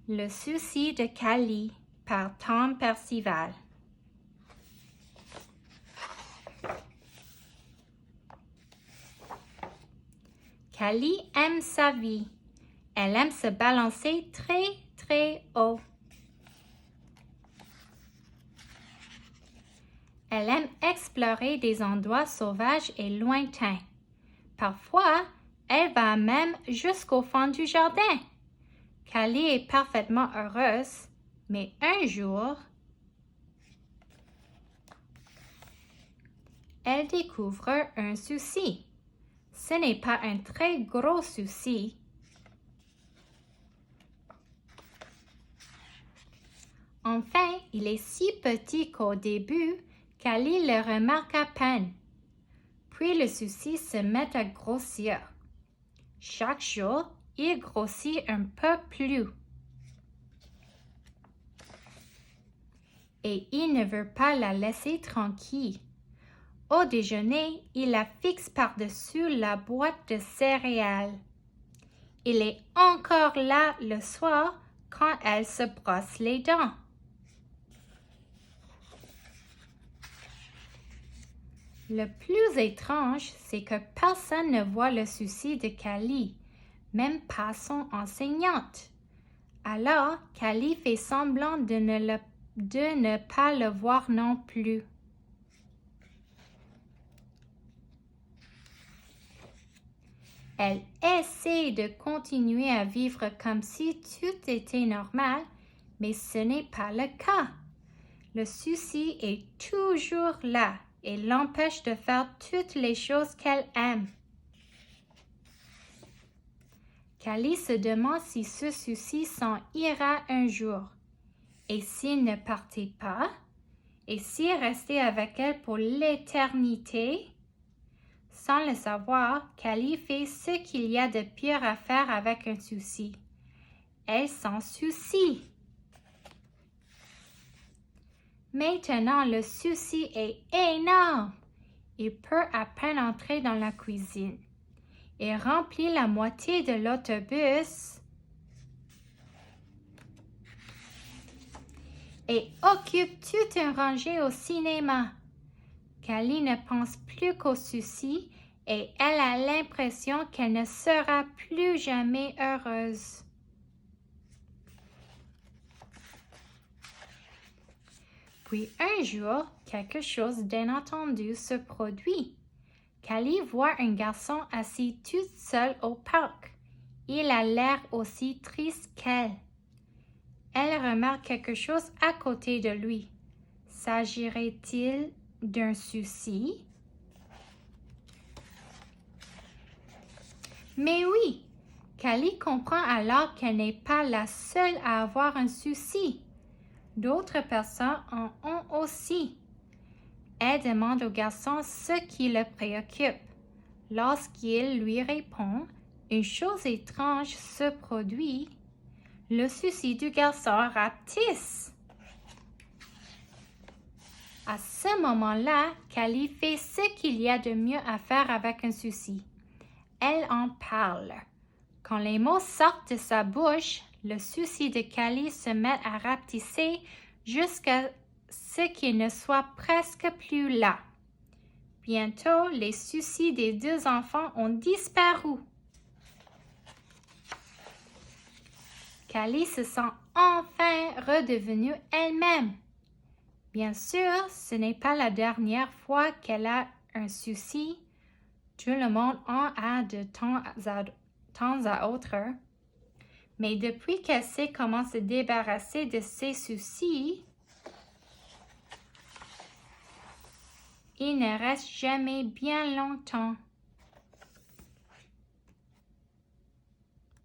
Le souci de Callie par Tom Percival. Callie aime sa vie. Elle aime se balancer très, très haut. Elle aime explorer des endroits sauvages et lointains. Parfois, elle va même jusqu'au fond du jardin. Callie est parfaitement heureuse, mais un jour, elle découvre un souci. Ce n'est pas un très gros souci. Enfin, il est si petit qu'au début, Callie le remarque à peine. Puis le souci se met à grossir. Chaque jour, il grossit un peu plus. Et il ne veut pas la laisser tranquille. Au déjeuner, il la fixe par-dessus la boîte de céréales. Il est encore là le soir quand elle se brosse les dents. Le plus étrange, c'est que personne ne voit le souci de Callie, même pas son enseignante. Alors, Callie fait semblant de ne pas le voir non plus. Elle essaie de continuer à vivre comme si tout était normal, mais ce n'est pas le cas. Le souci est toujours là et l'empêche de faire toutes les choses qu'elle aime. Callie se demande si ce souci s'en ira un jour. Et s'il ne partait pas? Et s'il restait avec elle pour l'éternité? Sans le savoir, Callie fait ce qu'il y a de pire à faire avec un souci. Elle s'en soucie. Maintenant, le souci est énorme. Il peut à peine entrer dans la cuisine. Il remplit la moitié de l'autobus et occupe toute une rangée au cinéma. Callie ne pense plus qu'au souci et elle a l'impression qu'elle ne sera plus jamais heureuse. Puis un jour, quelque chose d'inattendu se produit. Callie voit un garçon assis tout seul au parc. Il a l'air aussi triste qu'elle. Elle remarque quelque chose à côté de lui. S'agirait-il d'un souci? Mais oui, Callie comprend alors qu'elle n'est pas la seule à avoir un souci. D'autres personnes en ont aussi. Elle demande au garçon ce qui le préoccupe. Lorsqu'il lui répond, une chose étrange se produit. Le souci du garçon rapetisse. À ce moment-là, Callie fait ce qu'il y a de mieux à faire avec un souci. Elle en parle. Quand les mots sortent de sa bouche, le souci de Callie se met à rapetisser jusqu'à ce qu'il ne soit presque plus là. Bientôt, les soucis des deux enfants ont disparu. Callie se sent enfin redevenue elle-même. Bien sûr, ce n'est pas la dernière fois qu'elle a un souci. Tout le monde en a de temps à autre. Mais depuis qu'elle sait comment se débarrasser de ses soucis, il ne reste jamais bien longtemps.